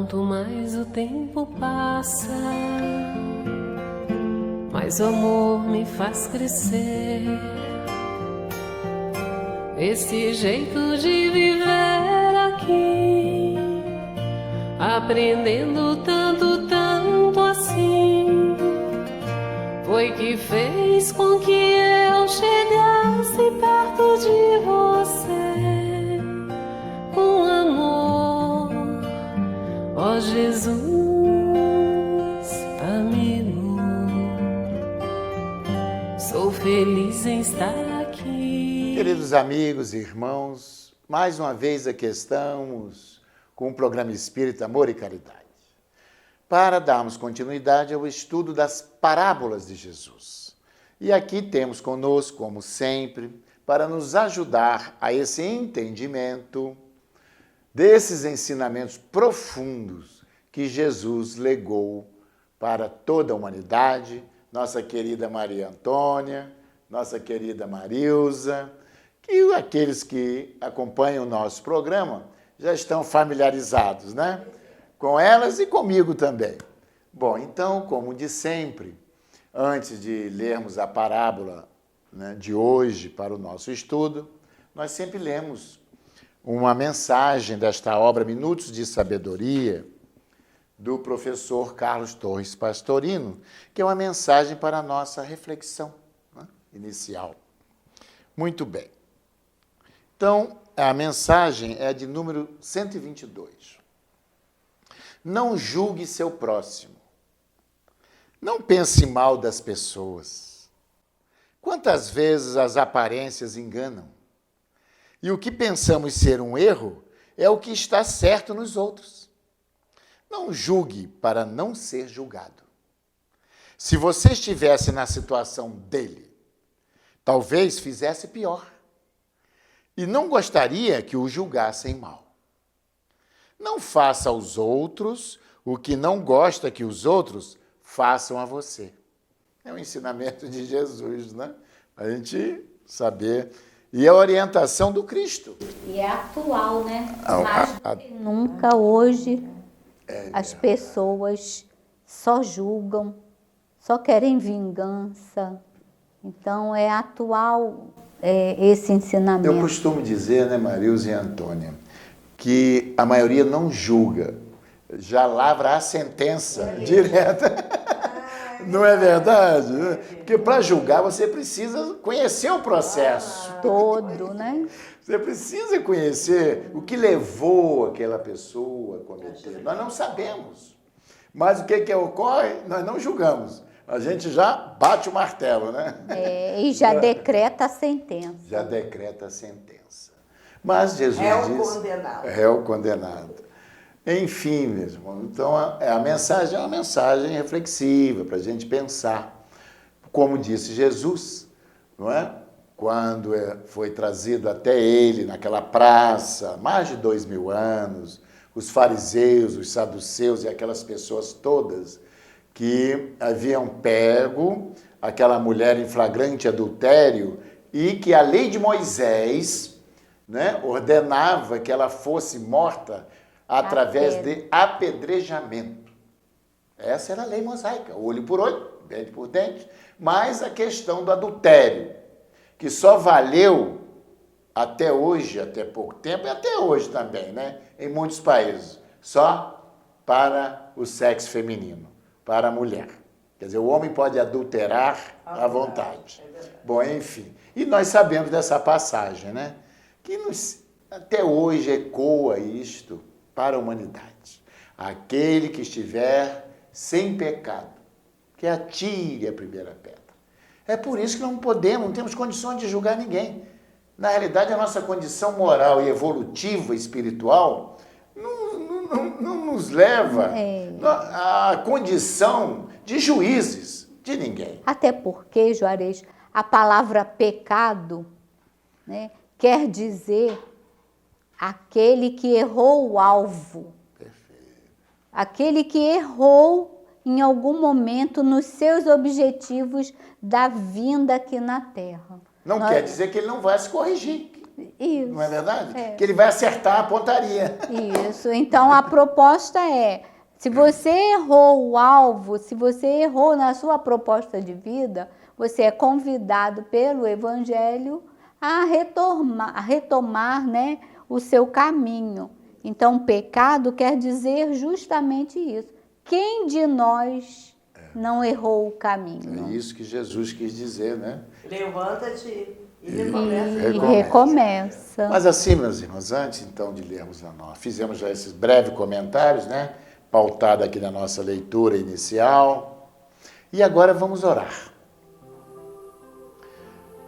Quanto mais o tempo passa, mais o amor me faz crescer. Esse jeito de viver aqui, aprendendo tanto, tanto assim, foi que fez com que eu chegasse perto de você com amor, ó Jesus amigo. Sou feliz em estar aqui. Queridos amigos e irmãos, mais uma vez aqui estamos com o programa Espírita Amor e Caridade, para darmos continuidade ao estudo das parábolas de Jesus. E aqui temos conosco, como sempre, para nos ajudar a esse entendimento desses ensinamentos profundos que Jesus legou para toda a humanidade, nossa querida Maria Antônia, nossa querida Marilza, que aqueles que acompanham o nosso programa já estão familiarizados, né? Com elas e comigo também. Bom, então, como de sempre, antes de lermos a parábola, né, de hoje para o nosso estudo, nós sempre lemos uma mensagem desta obra Minutos de Sabedoria, do professor Carlos Torres Pastorino, que é uma mensagem para a nossa reflexão, né, inicial. Muito bem. Então, a mensagem é de número 122. Não julgue seu próximo. Não pense mal das pessoas. Quantas vezes as aparências enganam? E o que pensamos ser um erro é o que está certo nos outros. Não julgue para não ser julgado. Se você estivesse na situação dele, talvez fizesse pior. E não gostaria que o julgassem mal. Não faça aos outros o que não gosta que os outros façam a você. É um ensinamento de Jesus, né? A gente saber. E a orientação do Cristo. E é atual, né? Mais do que nunca hoje as pessoas só julgam, só querem vingança. Então é atual esse ensinamento. Eu costumo dizer, né, Marilza e Antônia, que a maioria não julga, já lavra a sentença direta. Não é verdade? Porque para julgar você precisa conhecer o processo. Todo, né? Você precisa conhecer o que levou aquela pessoa a cometer. Nós não sabemos. Mas o que ocorre? Nós não julgamos. A gente já bate o martelo, né? E já decreta a sentença. Já decreta a sentença. Mas Jesus diz... condenado. Réu condenado. Enfim, meus irmãos, então a mensagem é uma mensagem reflexiva para a gente pensar. Como disse Jesus, não é? Quando foi trazido até ele naquela praça, mais de 2000 anos, os fariseus, os saduceus e aquelas pessoas todas que haviam pego aquela mulher em flagrante adultério e que a lei de Moisés, né, ordenava que ela fosse morta através de apedrejamento. Essa era a lei mosaica, olho por olho, dente por dente, mas a questão do adultério, que só valeu até hoje, até pouco tempo, e até hoje também, né, em muitos países, só para o sexo feminino, para a mulher. Quer dizer, o homem pode adulterar à vontade. Bom, enfim. E nós sabemos dessa passagem, né, que até hoje ecoa isto para a humanidade. Aquele que estiver sem pecado, que atire a primeira pedra. É por isso que não temos condições de julgar ninguém. Na realidade, a nossa condição moral e evolutiva, espiritual, não nos leva à condição de juízes de ninguém. Até porque, Juarez, a palavra pecado, né, quer dizer aquele que errou o alvo. Perfeito. Aquele que errou em algum momento nos seus objetivos da vinda aqui na Terra. Não quer dizer que ele não vai se corrigir. Isso. Não é verdade? É. Que ele vai acertar a pontaria. Isso. Então, a proposta é, se você errou o alvo, se você errou na sua proposta de vida, você é convidado pelo Evangelho a retomar, né, o seu caminho. Então, pecado quer dizer justamente isso. Quem de nós não errou o caminho? É isso que Jesus quis dizer, né? Levanta-te e recomeça. Mas assim, meus irmãos, antes então de lermos fizemos já esses breves comentários, né? Pautado aqui na nossa leitura inicial. E agora vamos orar.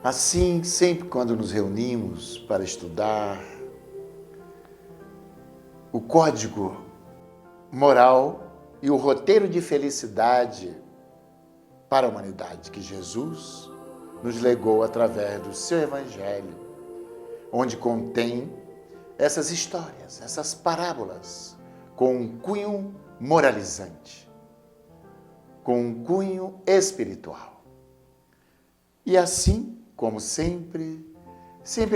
Assim, sempre quando nos reunimos para estudar o código moral e o roteiro de felicidade para a humanidade que Jesus nos legou através do seu Evangelho, onde contém essas histórias, essas parábolas, com um cunho moralizante, com um cunho espiritual. E assim, como sempre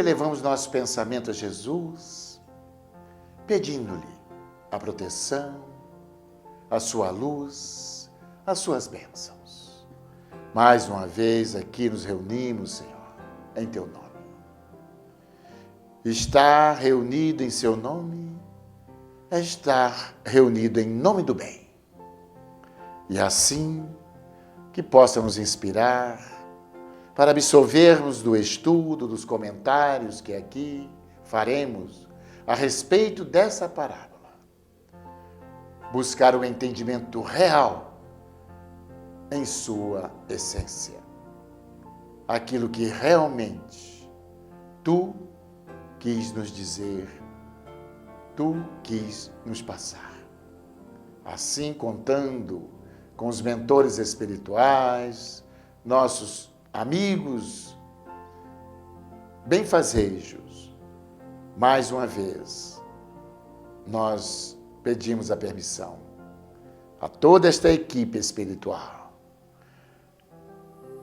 levamos nosso pensamento a Jesus, pedindo-lhe a proteção, a sua luz, as suas bênçãos. Mais uma vez aqui nos reunimos, Senhor, em Teu nome. Estar reunido em Seu nome é estar reunido em nome do bem. E assim que possa nos inspirar para absorvermos do estudo, dos comentários que aqui faremos a respeito dessa parábola. Buscar o entendimento real em sua essência. Aquilo que realmente Tu quis nos dizer, Tu quis nos passar. Assim, contando com os mentores espirituais, nossos amigos, benfazejos, mais uma vez, nós pedimos a permissão a toda esta equipe espiritual,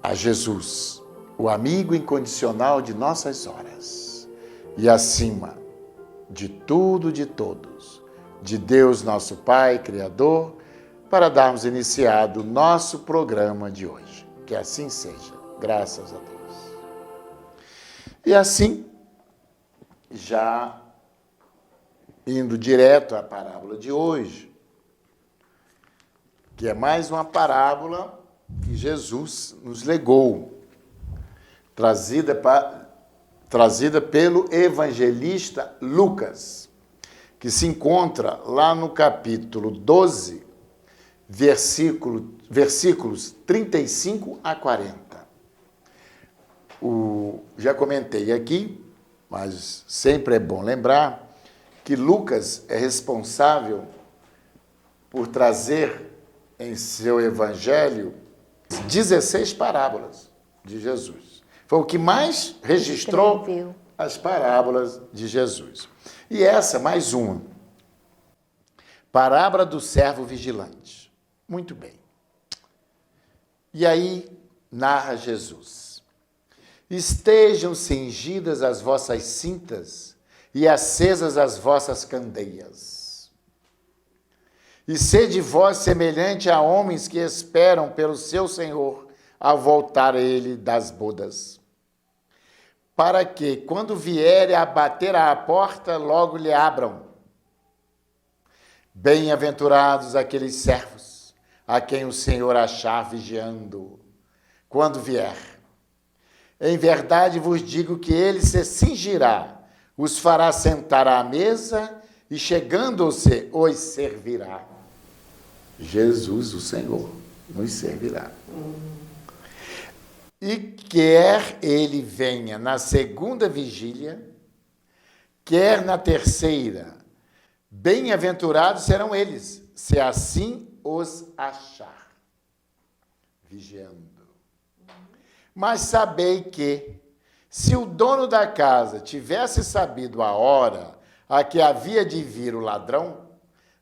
a Jesus, o amigo incondicional de nossas horas, e acima de tudo, de todos, de Deus nosso Pai, Criador, para darmos iniciado o nosso programa de hoje. Que assim seja, graças a Deus. E assim, já indo direto à parábola de hoje, que é mais uma parábola que Jesus nos legou, trazida pelo evangelista Lucas, que se encontra lá no capítulo 12, versículos 35 a 40. Já comentei aqui, mas sempre é bom lembrar, que Lucas é responsável por trazer em seu evangelho 16 parábolas de Jesus. Foi o que mais registrou as parábolas de Jesus. E essa, mais uma. Parábola do servo vigilante. Muito bem. E aí, narra Jesus. Estejam cingidas as vossas cintas e acesas as vossas candeias. E sede vós semelhante a homens que esperam pelo seu Senhor ao voltar ele das bodas, para que, quando vier a bater à porta, logo lhe abram. Bem-aventurados aqueles servos, a quem o Senhor achar vigiando, quando vier. Em verdade vos digo que ele se cingirá, os fará sentar à mesa e, chegando-se, os servirá. Jesus, o Senhor, nos servirá. E quer ele venha na segunda vigília, quer na terceira, bem-aventurados serão eles, se assim os achar, vigiando. Mas sabei que, se o dono da casa tivesse sabido a hora a que havia de vir o ladrão,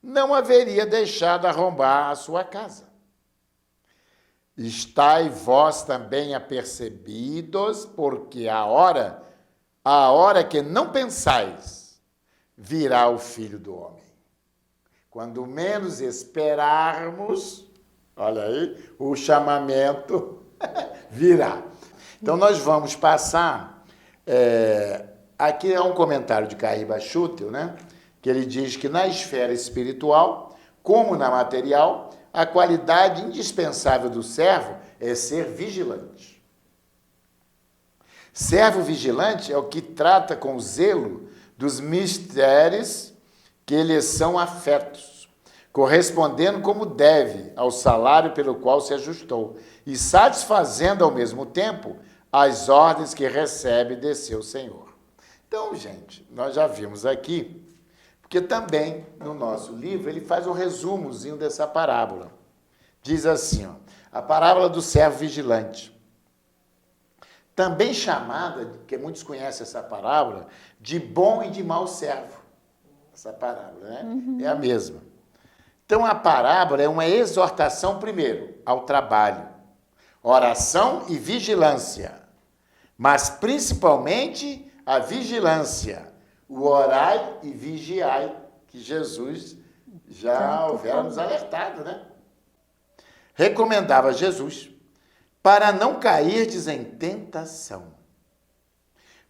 não haveria deixado arrombar a sua casa. Estai vós também apercebidos, porque a hora a hora que não pensais, virá o Filho do Homem. Quando menos esperarmos, olha aí, o chamamento virá. Então, nós vamos passar... aqui é um comentário de Kahiba Schutel, né? Que ele diz que na esfera espiritual, como na material, a qualidade indispensável do servo é ser vigilante. Servo vigilante é o que trata com zelo dos mistérios que lhes são afetos, correspondendo como deve ao salário pelo qual se ajustou e satisfazendo ao mesmo tempo as ordens que recebe de seu Senhor. Então, gente, nós já vimos aqui, porque também no nosso livro ele faz um resumozinho dessa parábola. Diz assim, ó, a parábola do servo vigilante. Também chamada, que muitos conhecem essa parábola, de bom e de mau servo. Essa parábola, né? É a mesma. Então, a parábola é uma exortação, primeiro, ao trabalho, oração e vigilância, mas principalmente a vigilância, o orai e vigiai, que Jesus já houvera nos alertado, né? Recomendava Jesus para não cairdes em tentação,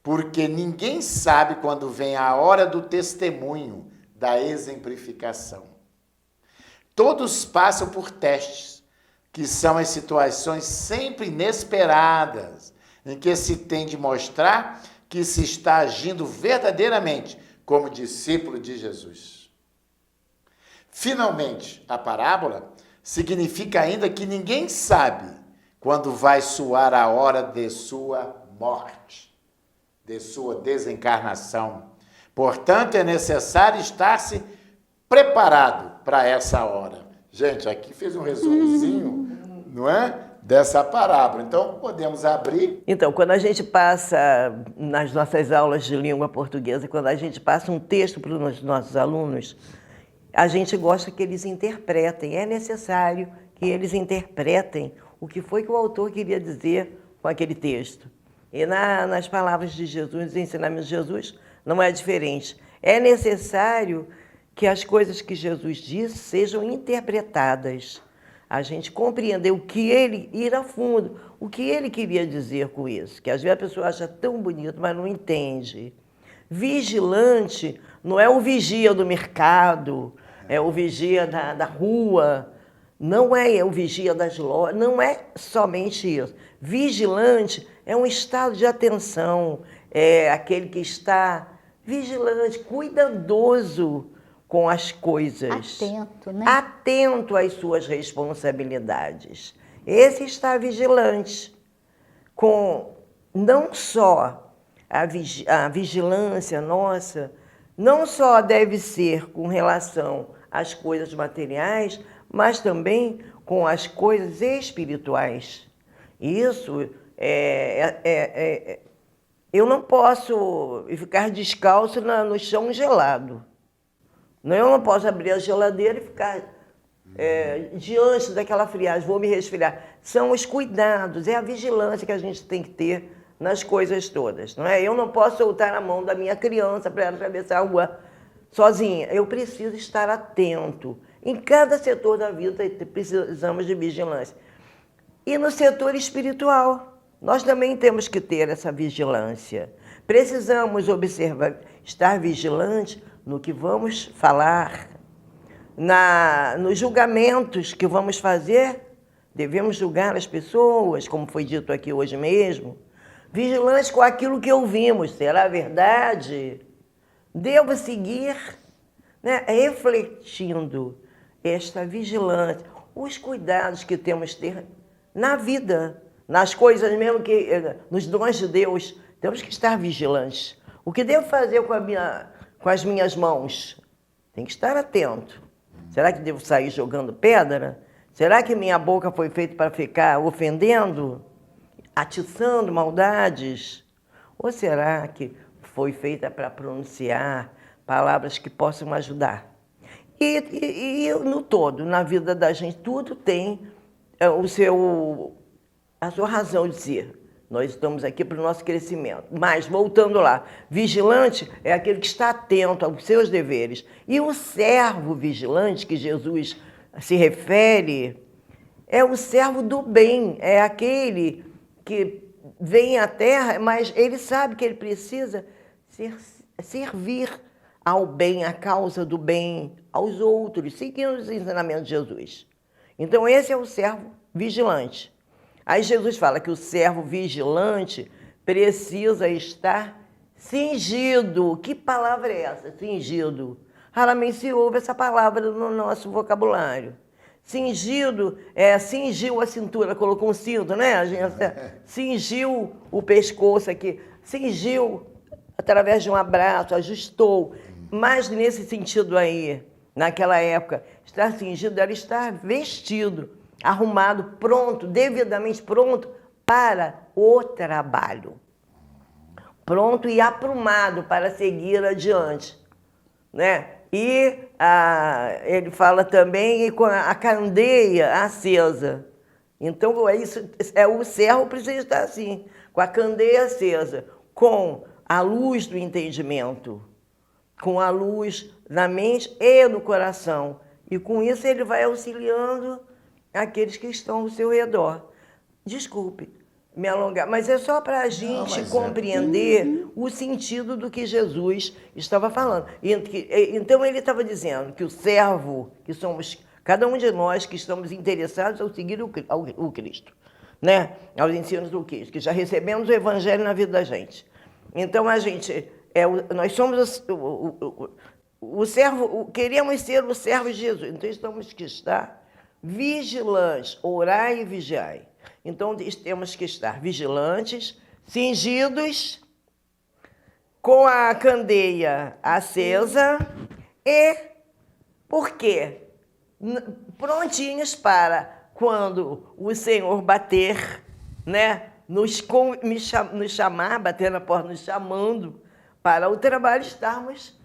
porque ninguém sabe quando vem a hora do testemunho, da exemplificação. Todos passam por testes, que são as situações sempre inesperadas, em que se tem de mostrar que se está agindo verdadeiramente como discípulo de Jesus. Finalmente, a parábola significa ainda que ninguém sabe quando vai soar a hora de sua morte, de sua desencarnação. Portanto, é necessário estar-se preparado para essa hora. Gente, aqui fez um resumozinho, não é? Dessa parábola. Então, podemos abrir. Então, quando a gente passa, nas nossas aulas de língua portuguesa, quando a gente passa um texto para os nossos alunos, a gente gosta que eles interpretem. É necessário que eles interpretem o que foi que o autor queria dizer com aquele texto. E nas palavras de Jesus, nos ensinamentos de Jesus, não é diferente. É necessário que as coisas que Jesus disse sejam interpretadas. A gente compreender o que ele, ir a fundo, o que ele queria dizer com isso. Que às vezes a pessoa acha tão bonito, mas não entende. Vigilante não é o vigia do mercado, é o vigia da rua, não é o vigia das lojas, não é somente isso. Vigilante é um estado de atenção, é aquele que está vigilante, cuidadoso com as coisas. Atento, né? Atento às suas responsabilidades. Esse está vigilante, com não só a vigilância nossa, não só deve ser com relação às coisas materiais, mas também com as coisas espirituais. Isso eu não posso ficar descalço no chão gelado. Eu não posso abrir a geladeira e ficar diante daquela friagem, vou me resfriar. São os cuidados, é a vigilância que a gente tem que ter nas coisas todas, não é? Eu não posso soltar a mão da minha criança para ela atravessar a rua sozinha. Eu preciso estar atento. Em cada setor da vida precisamos de vigilância. E no setor espiritual, nós também temos que ter essa vigilância. Precisamos observar, estar vigilante no que vamos falar, nos julgamentos que vamos fazer. Devemos julgar as pessoas, como foi dito aqui hoje mesmo. Vigilante com aquilo que ouvimos. Será verdade? Devo seguir, né? Refletindo esta vigilância, os cuidados que temos que ter na vida, nas coisas mesmo que, nos dons de Deus, temos que estar vigilantes. O que devo fazer com as minhas mãos? Tem que estar atento. Será que devo sair jogando pedra? Será que minha boca foi feita para ficar ofendendo, atiçando maldades? Ou será que foi feita para pronunciar palavras que possam ajudar? E no todo, na vida da gente, tudo tem a sua razão de ser. Nós estamos aqui para o nosso crescimento. Mas, voltando lá, vigilante é aquele que está atento aos seus deveres. E o servo vigilante, que Jesus se refere, é o servo do bem, é aquele que vem à terra, mas ele sabe que ele precisa servir ao bem, à causa do bem, aos outros, seguindo os ensinamentos de Jesus. Então, esse é o servo vigilante. Aí Jesus fala que o servo vigilante precisa estar cingido. Que palavra é essa? Cingido. Raramente se ouve essa palavra no nosso vocabulário. Cingido é cingiu a cintura, colocou um cinto, né? A gente cingiu o pescoço aqui, cingiu através de um abraço, ajustou. Mas nesse sentido aí, naquela época, estar cingido era estar vestido, arrumado, pronto, devidamente pronto para o trabalho. Pronto e aprumado para seguir adiante, né? E ele fala também com a candeia acesa. Então, isso, o servo precisa estar assim, com a candeia acesa, com a luz do entendimento, com a luz na mente e no coração. E com isso ele vai auxiliando aqueles que estão ao seu redor. Desculpe me alongar, mas é só para a gente compreender o sentido do que Jesus estava falando. Então ele estava dizendo que o servo, que somos cada um de nós que estamos interessados ao seguir o Cristo, né? Aos ensinos do Cristo, que já recebemos o Evangelho na vida da gente. Então nós somos o servo, queremos ser o servo de Jesus, então temos que estar vigilantes, orai e vigiai. Então temos que estar vigilantes, cingidos, com a candeia acesa e, por quê? Prontinhos para quando o Senhor bater, né? Nos chamar, bater na porta, nos chamando para o trabalho, estarmos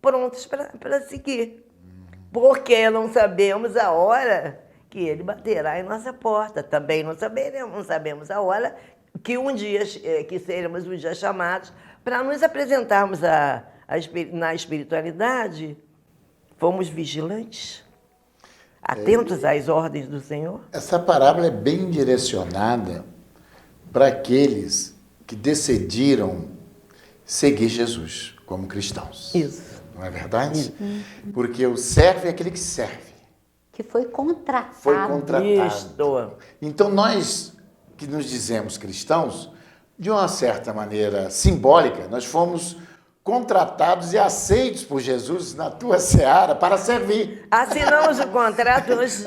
prontos para seguir. Porque não sabemos a hora que ele baterá em nossa porta. Também não sabemos a hora que um dia, que seremos um dia chamados para nos apresentarmos na espiritualidade. Fomos vigilantes, atentos às ordens do Senhor. Essa parábola é bem direcionada para aqueles que decidiram seguir Jesus como cristãos. Isso. Não é verdade? Porque o servo é aquele que serve. Que foi contratado. Foi contratado. Isso. Então nós que nos dizemos cristãos, de uma certa maneira simbólica, nós fomos contratados e aceitos por Jesus na tua seara para servir. Assinamos o contrato antes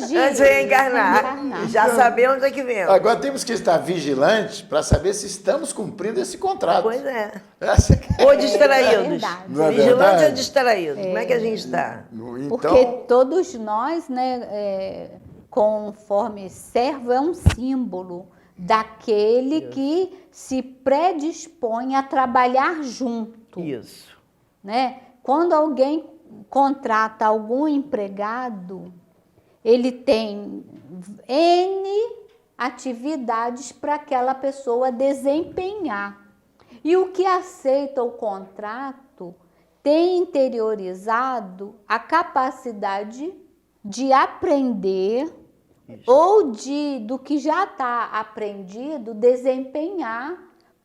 de reencarnar. Já sabemos a que vemos. Agora temos que estar vigilantes para saber se estamos cumprindo esse contrato. Pois é. Ou distraídos. Não é Vigilantes verdade? ou distraídos. Como é que a gente está? Então, Porque todos nós, né, conforme servo, é um símbolo daquele que se predispõe a trabalhar junto. Isso. Né? Quando alguém contrata algum empregado, ele tem N atividades para aquela pessoa desempenhar. E o que aceita o contrato tem interiorizado a capacidade de aprender ou do que já está aprendido, desempenhar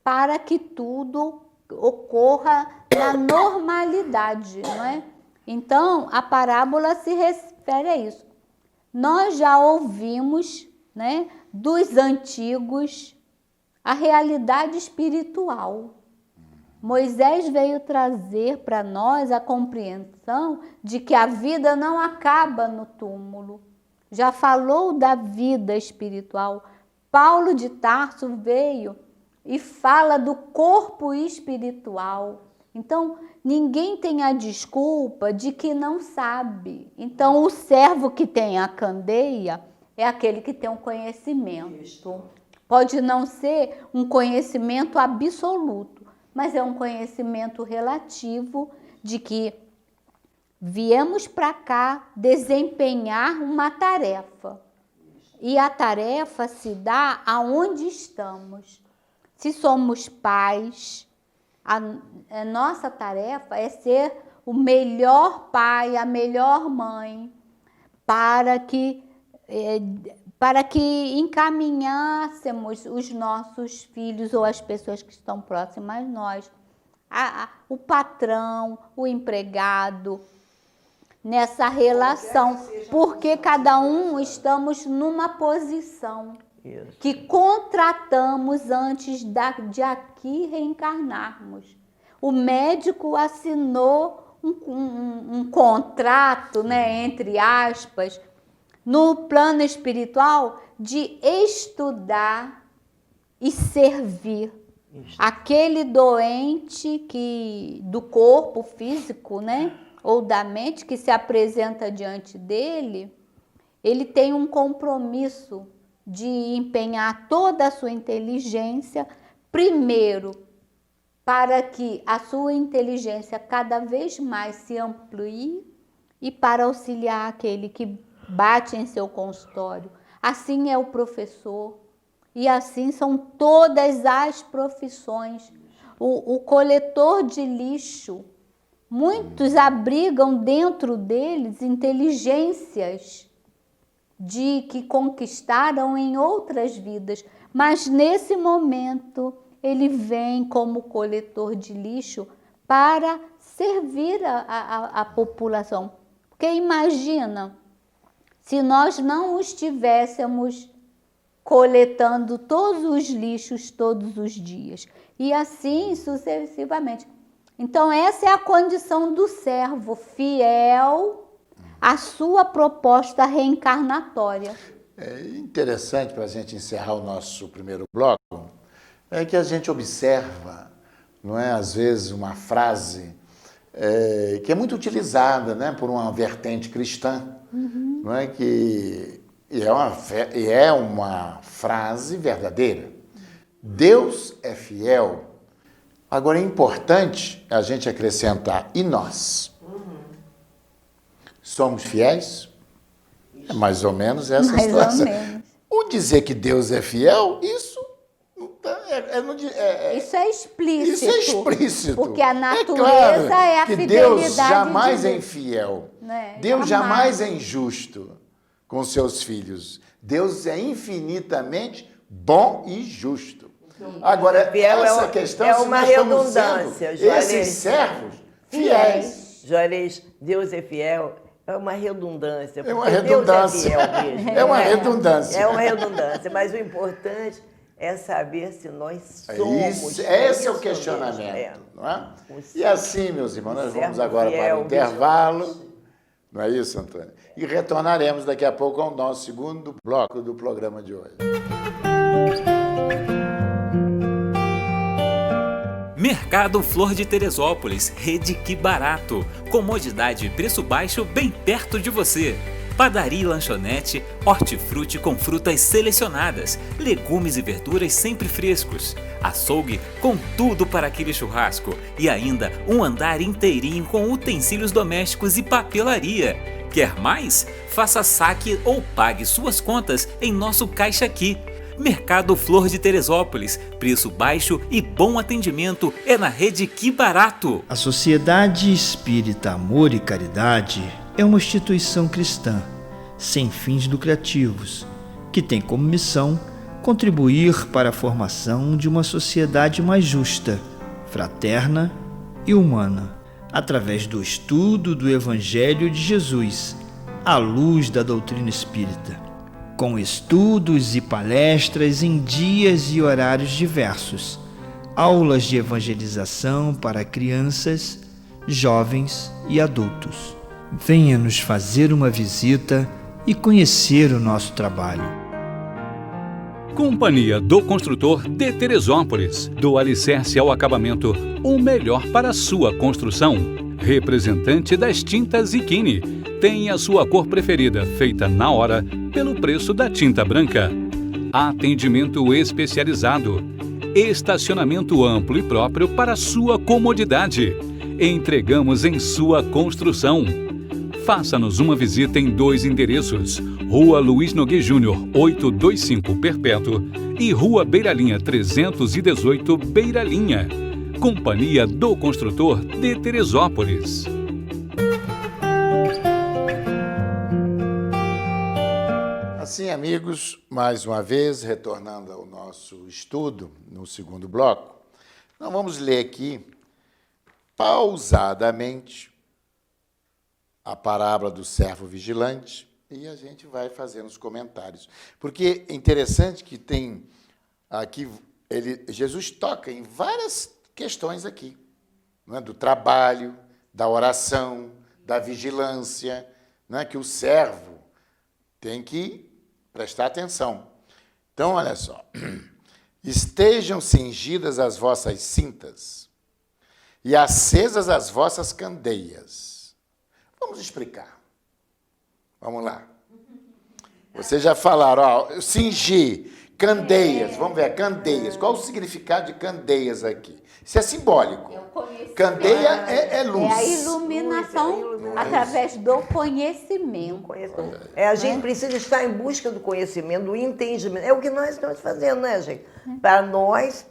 para que tudo ocorra na normalidade, não é? Então, a parábola se refere a isso. Nós já ouvimos, né, dos antigos a realidade espiritual. Moisés veio trazer para nós a compreensão de que a vida não acaba no túmulo. Já falou da vida espiritual. Paulo de Tarso veio e fala do corpo espiritual. Então, ninguém tem a desculpa de que não sabe. Então, o servo que tem a candeia é aquele que tem um conhecimento. Pode não ser um conhecimento absoluto, mas é um conhecimento relativo de que viemos para cá desempenhar uma tarefa. E a tarefa se dá aonde estamos. Se somos pais, a nossa tarefa é ser o melhor pai, a melhor mãe, para que encaminhássemos os nossos filhos ou as pessoas que estão próximas a nós, o patrão, o empregado, nessa relação, porque cada um estamos numa posição que contratamos antes de aqui reencarnarmos. O médico assinou um contrato, né, entre aspas, no plano espiritual, de estudar e servir aquele doente do corpo físico, né, ou da mente que se apresenta diante dele. Ele tem um compromisso de empenhar toda a sua inteligência, primeiro, para que a sua inteligência cada vez mais se amplie e para auxiliar aquele que bate em seu consultório. Assim é o professor e assim são todas as profissões. O coletor de lixo, muitos abrigam dentro deles inteligências que conquistaram em outras vidas, mas nesse momento ele vem como coletor de lixo para servir a população. Porque imagina, se nós não estivéssemos coletando todos os lixos todos os dias, e assim sucessivamente. Então essa é a condição do servo fiel à sua proposta reencarnatória. É interessante, para a gente encerrar o nosso primeiro bloco, é que a gente observa, não é, às vezes, uma frase que é muito utilizada, né, por uma vertente cristã, não é, é uma frase verdadeira. Deus é fiel. Agora é importante a gente acrescentar, e nós? Somos fiéis? É mais ou menos essa situação. O dizer que Deus é fiel, isso isso é explícito. Isso é explícito. Porque a natureza é a que fidelidade. Deus jamais é infiel. Né? Deus jamais é injusto com seus filhos. Deus é infinitamente bom e justo. Agora, essa questão é uma redundância. Esses servos fiéis. Juarez, Deus é fiel. É uma redundância. É uma redundância. Deus é fiel mesmo. É uma redundância. É uma redundância, mas o importante é saber se nós somos. Esse é o questionamento. Não é? E assim, meus irmãos, nós vamos agora para o intervalo. Não é isso, Antônio? E retornaremos daqui a pouco ao nosso segundo bloco do programa de hoje. Mercado Flor de Teresópolis, rede Que Barato. Comodidade e preço baixo bem perto de você. Padaria e lanchonete, hortifruti com frutas selecionadas, legumes e verduras sempre frescos, açougue com tudo para aquele churrasco e ainda um andar inteirinho com utensílios domésticos e papelaria. Quer mais? Faça saque ou pague suas contas em nosso Caixa Aqui. Mercado Flor de Teresópolis, preço baixo e bom atendimento é na rede Que Barato. A Sociedade Espírita Amor e Caridade é uma instituição cristã, sem fins lucrativos, que tem como missão contribuir para a formação de uma sociedade mais justa, fraterna e humana, através do estudo do Evangelho de Jesus, à luz da doutrina espírita, com estudos e palestras em dias e horários diversos, aulas de evangelização para crianças, jovens e adultos. Venha nos fazer uma visita e conhecer o nosso trabalho. Companhia do Construtor de Teresópolis. Do alicerce ao acabamento, o melhor para a sua construção. Representante das tintas Ikine. Tem a sua cor preferida, feita na hora, pelo preço da tinta branca. Atendimento especializado. Estacionamento amplo e próprio para sua comodidade. Entregamos em sua construção. Faça-nos uma visita em 2 endereços: Rua Luiz Nogueira Júnior, 825 Perpétuo e Rua Beiralinha 318 Beiralinha. Companhia do Construtor de Teresópolis. Assim, amigos, mais uma vez, retornando ao nosso estudo, no segundo bloco, nós vamos ler aqui, pausadamente, a parábola do servo vigilante e a gente vai fazendo os comentários. Porque é interessante que tem aqui, Jesus toca em várias questões aqui, não é? Do trabalho, da oração, da vigilância, não é? Que o servo tem que prestar atenção. Então, olha só. Estejam cingidas as vossas cintas e acesas as vossas candeias. Vamos explicar. Vamos lá. Vocês já falaram, ó, cingir, candeias. Vamos ver, candeias. Qual o significado de candeias aqui? Isso é simbólico. Candeia é luz. É a iluminação através do conhecimento. A gente precisa estar em busca do conhecimento, do entendimento. É o que nós estamos fazendo, né, gente? Para nós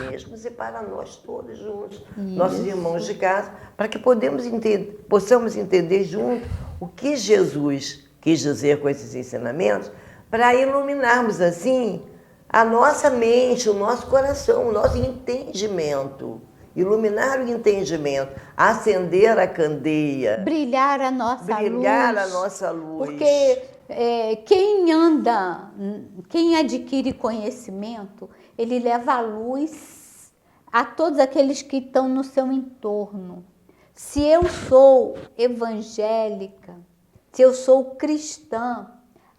mesmos e para nós todos juntos, nossos irmãos de casa, para que possamos entender junto o que Jesus quis dizer com esses ensinamentos, para iluminarmos assim a nossa mente, o nosso coração, o nosso entendimento. Iluminar o entendimento, acender a candeia. Brilhar a nossa luz. Porque quem adquire conhecimento, ele leva a luz a todos aqueles que estão no seu entorno. Se eu sou evangélica, se eu sou cristã,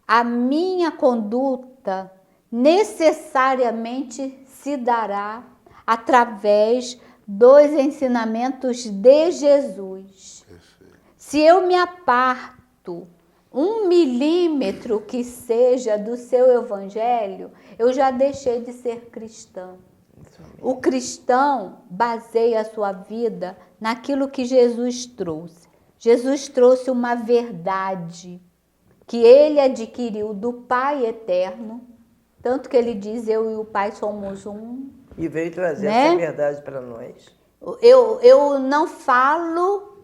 a minha conduta necessariamente se dará através dos ensinamentos de Jesus. Perfeito. Se eu me aparto 1 milímetro que seja do seu evangelho, eu já deixei de ser cristã. O cristão baseia a sua vida naquilo que Jesus trouxe. Jesus trouxe uma verdade que ele adquiriu do Pai eterno, tanto que ele diz, eu e o Pai somos um. E veio trazer essa verdade para nós. Eu não falo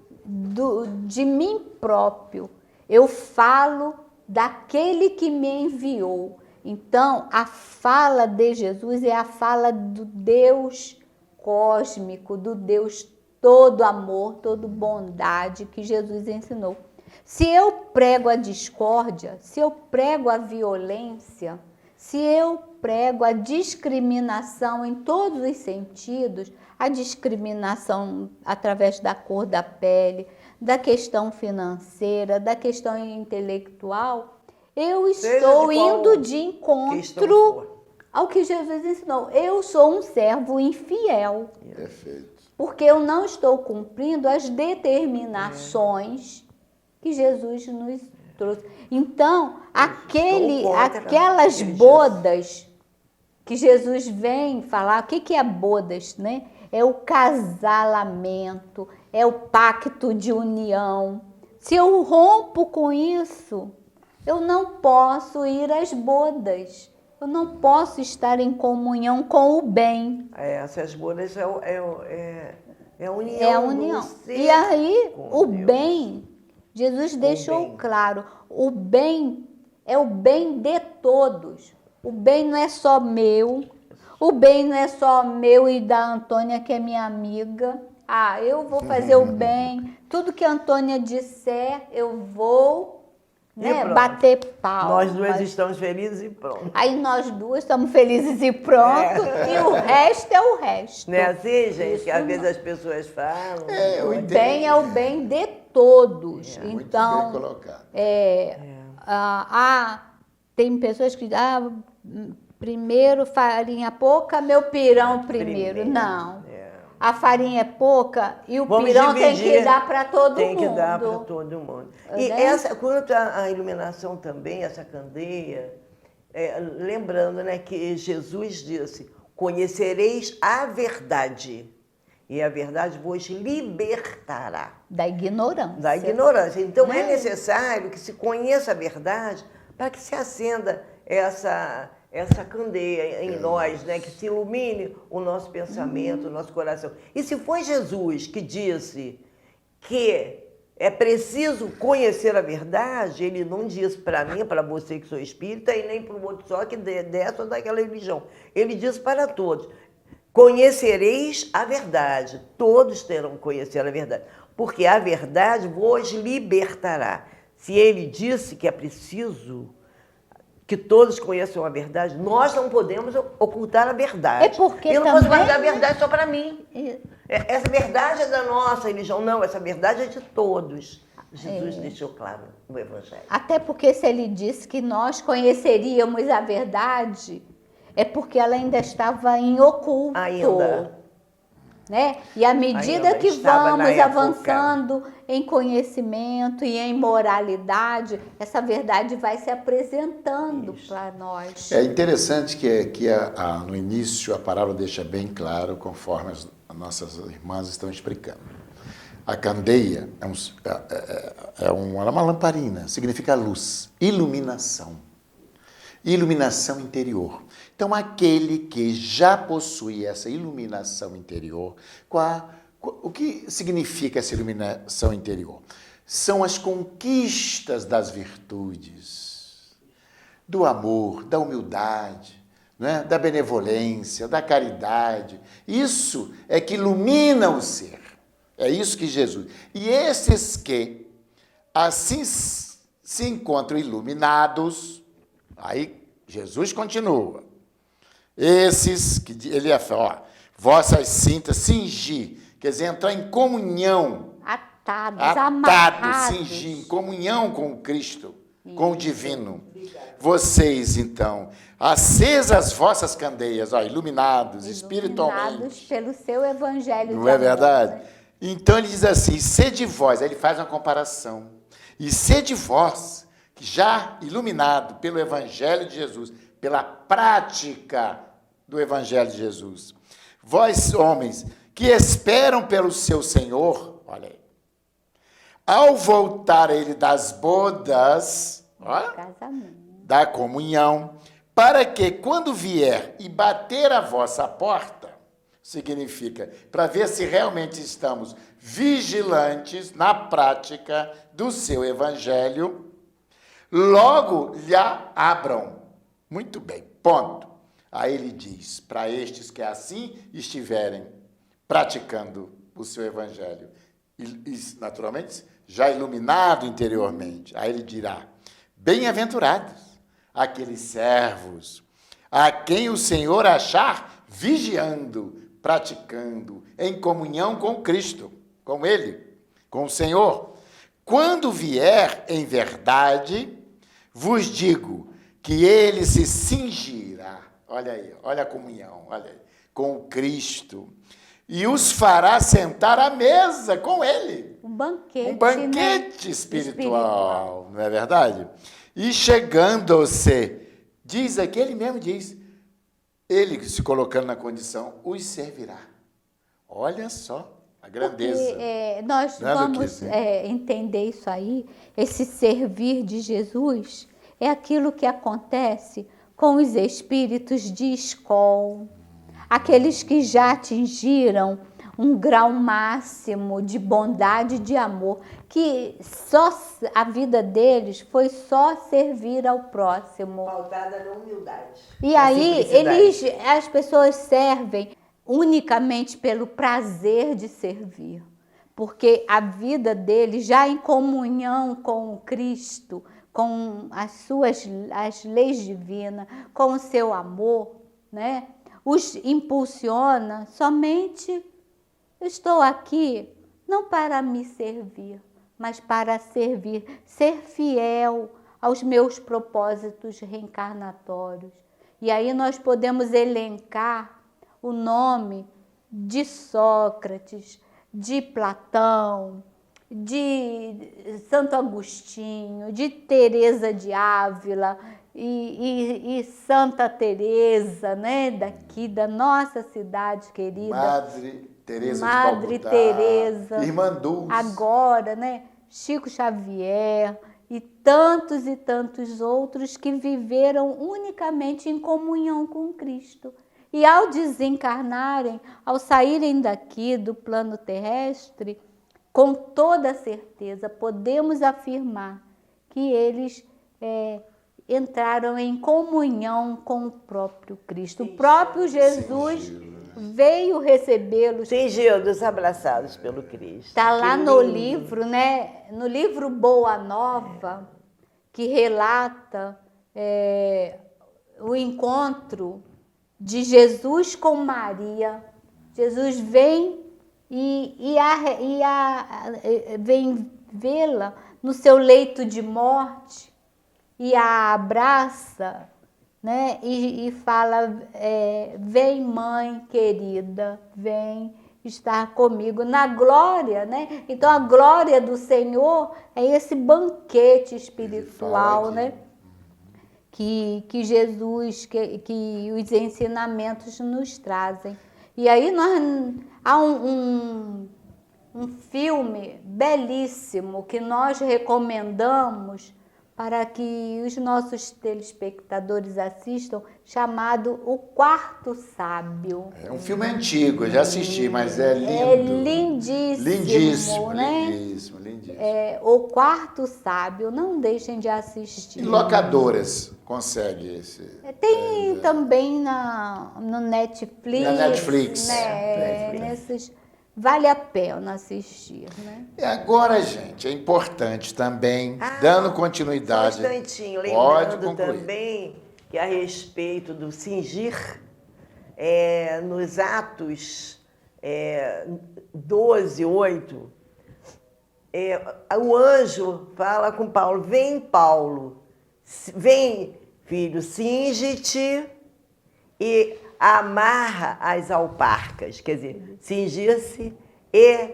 de mim próprio, eu falo daquele que me enviou. Então, a fala de Jesus é a fala do Deus cósmico, do Deus todo amor, todo bondade que Jesus ensinou. Se eu prego a discórdia, se eu prego a violência, se eu prego a discriminação em todos os sentidos, a discriminação através da cor da pele, da questão financeira, da questão intelectual, eu estou indo de encontro ao que Jesus ensinou. Eu sou um servo infiel. Perfeito. Porque eu não estou cumprindo as determinações que Jesus nos trouxe. Então, aquelas bodas que Jesus vem falar, o que é bodas, né? É o casalamento, é o pacto de união. Se eu rompo com isso, eu não posso ir às bodas. Eu não posso estar em comunhão com o bem. Essas bodas é a união. É a união. E aí, o bem, Jesus deixou claro, o bem é o bem de todos. O bem não é só meu, o bem não é só meu e da Antônia, que é minha amiga. Eu vou fazer o bem, tudo que a Antônia disser, eu vou bater palmas. Nós duas estamos felizes e pronto. Aí nós duas estamos felizes e pronto, e o resto é o resto. Não é assim, gente? Que às vezes as pessoas falam. O bem é o bem de todos. Então, muito bem colocado. Tem pessoas que dizem, primeiro farinha pouca, meu pirão primeiro. Não. A farinha é pouca e o pirão tem que dar para todo mundo. Tem que dar para todo mundo. E quanto à iluminação também, essa candeia, lembrando, né, que Jesus disse, conhecereis a verdade e a verdade vos libertará. Da ignorância. Da ignorância. Então Né? é necessário que se conheça a verdade para que se acenda essa candeia em nós, né? Que se ilumine o nosso pensamento, o nosso coração. E se foi Jesus que disse que é preciso conhecer a verdade, ele não diz para mim, para você que sou espírita, e nem para o outro só que dessa ou daquela religião. Ele diz para todos: conhecereis a verdade. Todos terão que conhecer a verdade, porque a verdade vos libertará. Se ele disse que é preciso que todos conheçam a verdade, nós não podemos ocultar a verdade. É porque eu não posso também, guardar a verdade só para mim. Essa verdade é da nossa religião. Não, essa verdade é de todos. Jesus deixou claro no Evangelho. Até porque se ele disse que nós conheceríamos a verdade, é porque ela ainda estava em oculto. Ainda. Né? E à medida Ainda que estava na vamos época. avançando em conhecimento e em moralidade, essa verdade vai se apresentando para nós. É interessante que no início a palavra deixa bem claro, conforme as nossas irmãs estão explicando. A candeia é uma lamparina, significa luz, iluminação. Iluminação interior. Então, aquele que já possui essa iluminação interior, o que significa essa iluminação interior? São as conquistas das virtudes, do amor, da humildade, né? Da benevolência, da caridade. Isso é que ilumina o ser. É isso que Jesus... E esses que assim se encontram iluminados, aí Jesus continua. Esses que ele fala, vossas cintas, cingir, quer dizer, entrar em comunhão. Atados, Atado, amarrados. cingir, em comunhão com o Cristo, com o divino. Vocês, então, acesas as vossas candeias, iluminados espiritualmente. Iluminados pelo seu evangelho. Não de é amor. verdade? Então ele diz assim, sede vós, aí ele faz uma comparação. E sede vós, já iluminado pelo evangelho de Jesus, pela prática do evangelho de Jesus. Vós, homens, que esperam pelo seu Senhor, olha aí, ao voltar ele das bodas, da comunhão, para que quando vier e bater a vossa porta, significa, para ver se realmente estamos vigilantes na prática do seu evangelho, logo lhe abram. Muito bem, ponto. Aí ele diz, para estes que assim estiverem praticando o seu evangelho, e naturalmente, já iluminado interiormente, aí ele dirá, bem-aventurados aqueles servos a quem o Senhor achar vigiando, praticando, em comunhão com Cristo, com Ele, com o Senhor. Quando vier em verdade, vos digo que ele se cingirá, olha aí, olha a comunhão, olha aí, com o Cristo, e os fará sentar à mesa com ele. Um banquete, Né? Espiritual, não é verdade? E chegando-se, diz aqui, ele mesmo diz, ele se colocando na condição, os servirá. Olha só a grandeza. Porque, nós vamos entender isso aí, esse servir de Jesus é aquilo que acontece com os espíritos de escola, aqueles que já atingiram um grau máximo de bondade e de amor, que só a vida deles foi só servir ao próximo. Pautada na humildade. E aí as pessoas servem unicamente pelo prazer de servir, porque a vida deles já em comunhão com o Cristo, com as leis divinas, com o seu amor, né? Os impulsiona somente, estou aqui não para me servir, mas para servir, ser fiel aos meus propósitos reencarnatórios. E aí nós podemos elencar o nome de Sócrates, de Platão, de Santo Agostinho, de Teresa de Ávila e Santa Teresa, né, daqui da nossa cidade querida. Madre Teresa Madre de Calcutá, Teresa, Irmã Dulce. agora, né? Chico Xavier e tantos outros que viveram unicamente em comunhão com Cristo. E ao desencarnarem, ao saírem daqui do plano terrestre, com toda certeza podemos afirmar que eles entraram em comunhão com o próprio Cristo. O próprio Jesus veio recebê-los. Fingidos, abraçados pelo Cristo. Está lá Que no lindo. livro, né? No livro Boa Nova, que relata o encontro de Jesus com Maria. Jesus vem vem vê-la no seu leito de morte e a abraça, né? E fala, vem mãe querida, vem estar comigo na glória, né? Então a glória do Senhor é esse banquete espiritual, né? Que Jesus, que os ensinamentos nos trazem. E aí há um filme belíssimo que nós recomendamos para que os nossos telespectadores assistam, chamado O Quarto Sábio. É um filme antigo, eu já assisti, mas é lindo. É lindíssimo, Lindíssimo, né? lindíssimo, lindíssimo. O Quarto Sábio, não deixem de assistir. E locadoras consegue esse? Tem também no Netflix. Na Netflix. Né? Nesses, vale a pena assistir, né? E agora, gente, é importante também, dando continuidade. Só um instantinho, Pode lembrando concluir. também que a respeito do cingir, nos Atos 12:8, o anjo fala com Paulo, Paulo, vem, filho, cinge-te e amarra as alparcas, quer dizer, cingir-se e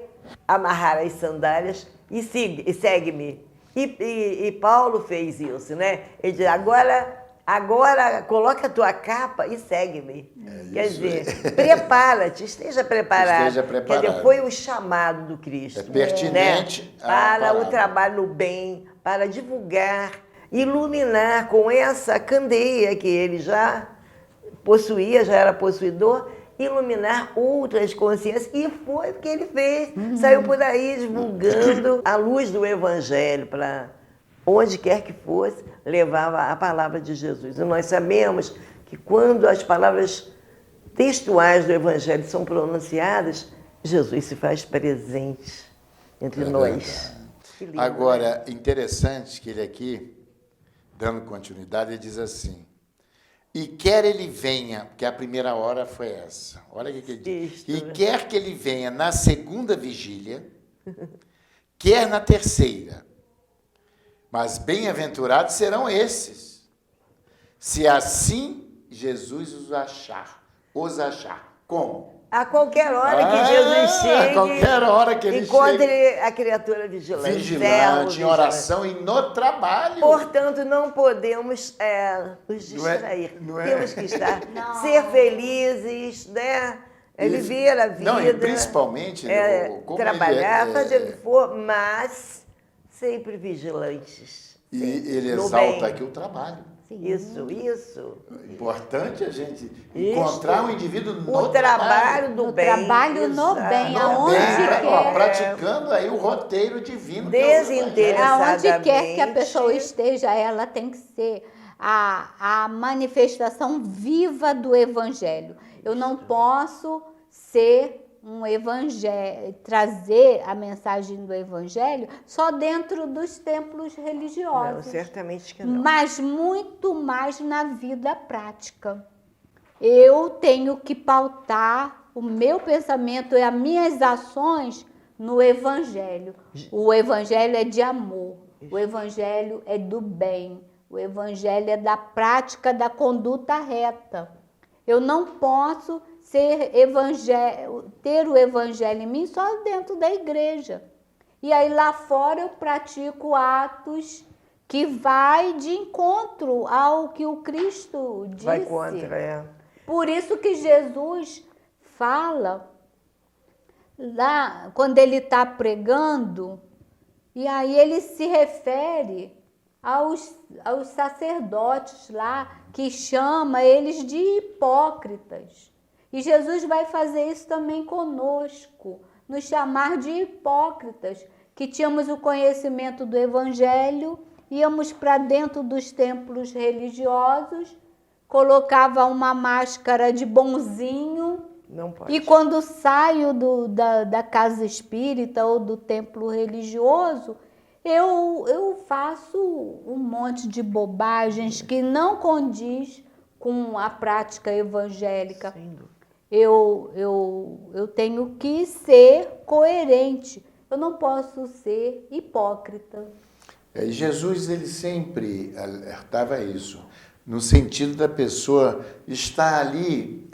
amarrar as sandálias e segue-me. E Paulo fez isso, né? Ele diz, agora coloca a tua capa e segue-me. Quer dizer, prepara-te, esteja preparado. Esteja preparado. Quer dizer, foi o chamado do Cristo. É pertinente né? à Para palavra. o trabalho no bem, para divulgar, iluminar com essa candeia que ele já possuía, já era possuidor, iluminar outras consciências. E foi o que ele fez. Saiu por aí divulgando a luz do Evangelho para onde quer que fosse, levava a palavra de Jesus. E nós sabemos que quando as palavras textuais do Evangelho são pronunciadas, Jesus se faz presente entre nós. Que lindo, Agora, interessante que ele aqui, dando continuidade, ele diz assim, e quer ele venha, porque a primeira hora foi essa, olha o que ele diz, e quer que ele venha na segunda vigília, quer na terceira, mas bem-aventurados serão esses, se assim Jesus os achar. Como? A qualquer hora que Jesus chegue, a qualquer hora que ele encontre chegue, a criatura vigilante. vigilante, em oração e no trabalho. Portanto, não podemos nos distrair. Temos que estar, ser felizes, né? Viver a vida. Não, e principalmente como trabalhar, ele fazer o que for, mas sempre vigilantes. E sempre, ele no exalta bem. aqui o trabalho. Isso. Importante a gente encontrar um indivíduo no O trabalho do No bem. trabalho no exato. bem, No aonde bem, quer. praticando aí o roteiro divino. que é o Evangelho. Desinteressado. Aonde quer que a pessoa Exatamente. esteja, ela tem que ser a manifestação viva do Evangelho. Eu não posso ser um evangelho, trazer a mensagem do Evangelho só dentro dos templos religiosos. Não, certamente que não. Mas muito mais na vida prática. Eu tenho que pautar o meu pensamento e as minhas ações no Evangelho. O Evangelho é de amor, o Evangelho é do bem, o Evangelho é da prática da conduta reta. Eu não posso ter o Evangelho em mim só dentro da igreja. E aí lá fora eu pratico atos que vai de encontro ao que o Cristo disse. Vai contra, Por isso que Jesus fala lá, quando ele está pregando, e aí ele se refere aos sacerdotes lá, que chama eles de hipócritas. E Jesus vai fazer isso também conosco, nos chamar de hipócritas, que tínhamos o conhecimento do Evangelho, íamos para dentro dos templos religiosos, colocava uma máscara de bonzinho, Não pode. e quando saio da casa espírita ou do templo religioso, eu faço um monte de bobagens que não condiz com a prática evangélica. Sem dúvida. Eu tenho que ser coerente. Eu não posso ser hipócrita. Jesus, ele sempre alertava isso, no sentido da pessoa estar ali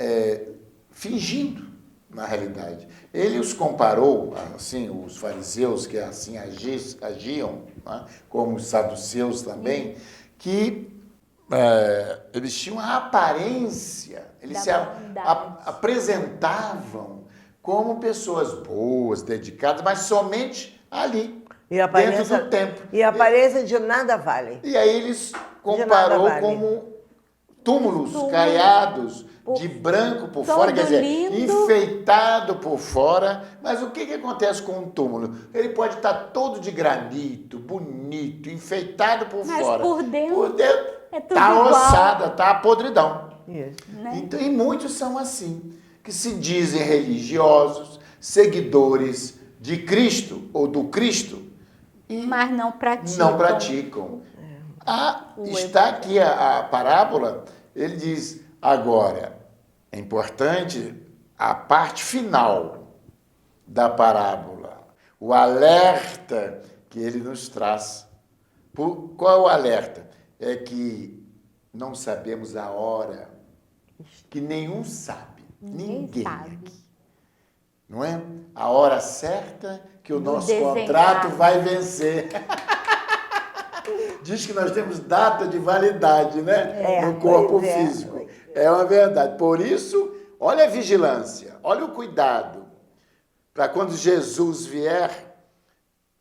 fingindo, na realidade. Ele os comparou, assim, os fariseus que assim agiam, né, como os saduceus também, que eles tinham a aparência, eles se apresentavam como pessoas boas, dedicadas, mas somente ali, dentro do templo. E a aparência de nada vale. E aí eles comparou como túmulos caiados, de branco por fora, quer dizer, enfeitado por fora. Mas o que acontece com um túmulo? Ele pode estar todo de granito, bonito, enfeitado por fora. Mas por dentro é tudo tá igual. Ossada, tá podridão. Isso. Né? Então, e muitos são assim, que se dizem religiosos, seguidores de Cristo ou do Cristo, Mas não praticam. não praticam. Está aqui a parábola, ele diz, agora, é importante a parte final da parábola, o alerta que ele nos traz. Qual é o alerta? É que não sabemos a hora, que nenhum sabe, ninguém sabe. aqui. Não é? A hora certa que o nosso desencarne. contrato vai vencer. Diz que nós temos data de validade, né? No corpo físico. É uma verdade. Por isso, olha a vigilância, olha o cuidado. Para quando Jesus vier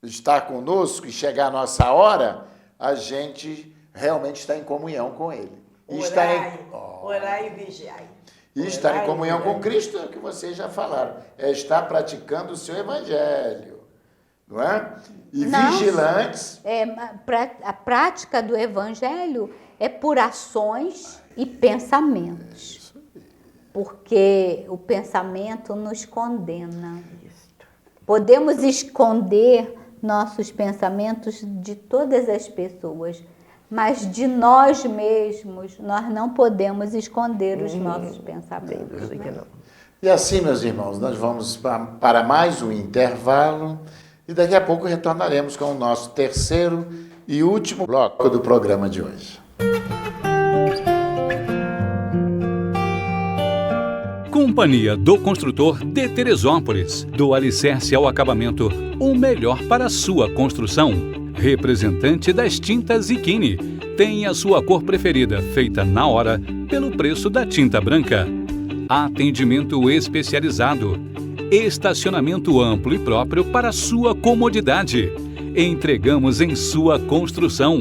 estar conosco e chegar a nossa hora, a gente realmente está em comunhão com Ele. Orai e vigiai. E estar em comunhão com Cristo é o que vocês já falaram. É estar praticando o seu Evangelho. Não é? E vigilantes. A prática do Evangelho é por ações e pensamentos. Porque o pensamento nos condena. Podemos esconder nossos pensamentos de todas as pessoas, mas de nós mesmos nós não podemos esconder os nossos pensamentos. Né? E assim, meus irmãos, nós vamos para mais um intervalo e daqui a pouco retornaremos com o nosso terceiro e último bloco do programa de hoje. Companhia do Construtor de Teresópolis. Do alicerce ao acabamento, o melhor para a sua construção. Representante das tintas Ikini. Tem a sua cor preferida, feita na hora, pelo preço da tinta branca. Atendimento especializado. Estacionamento amplo e próprio para sua comodidade. Entregamos em sua construção.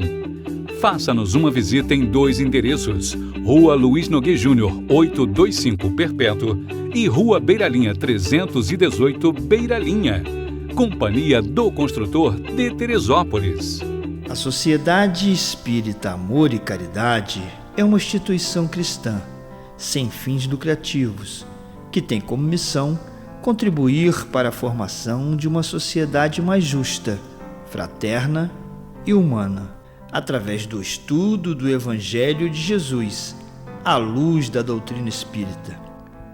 Faça-nos uma visita em 2 endereços. Rua Luiz Nogueira Júnior, 825 Perpétuo e Rua Beiralinha 318 Beiralinha. Companhia do Construtor de Teresópolis. A Sociedade Espírita Amor e Caridade é uma instituição cristã, sem fins lucrativos, que tem como missão contribuir para a formação de uma sociedade mais justa, fraterna e humana, através do estudo do Evangelho de Jesus, à luz da doutrina espírita,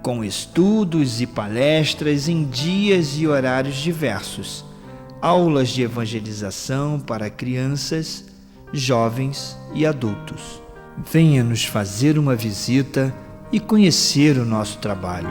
com estudos e palestras em dias e horários diversos, aulas de evangelização para crianças, jovens e adultos. Venha nos fazer uma visita e conhecer o nosso trabalho.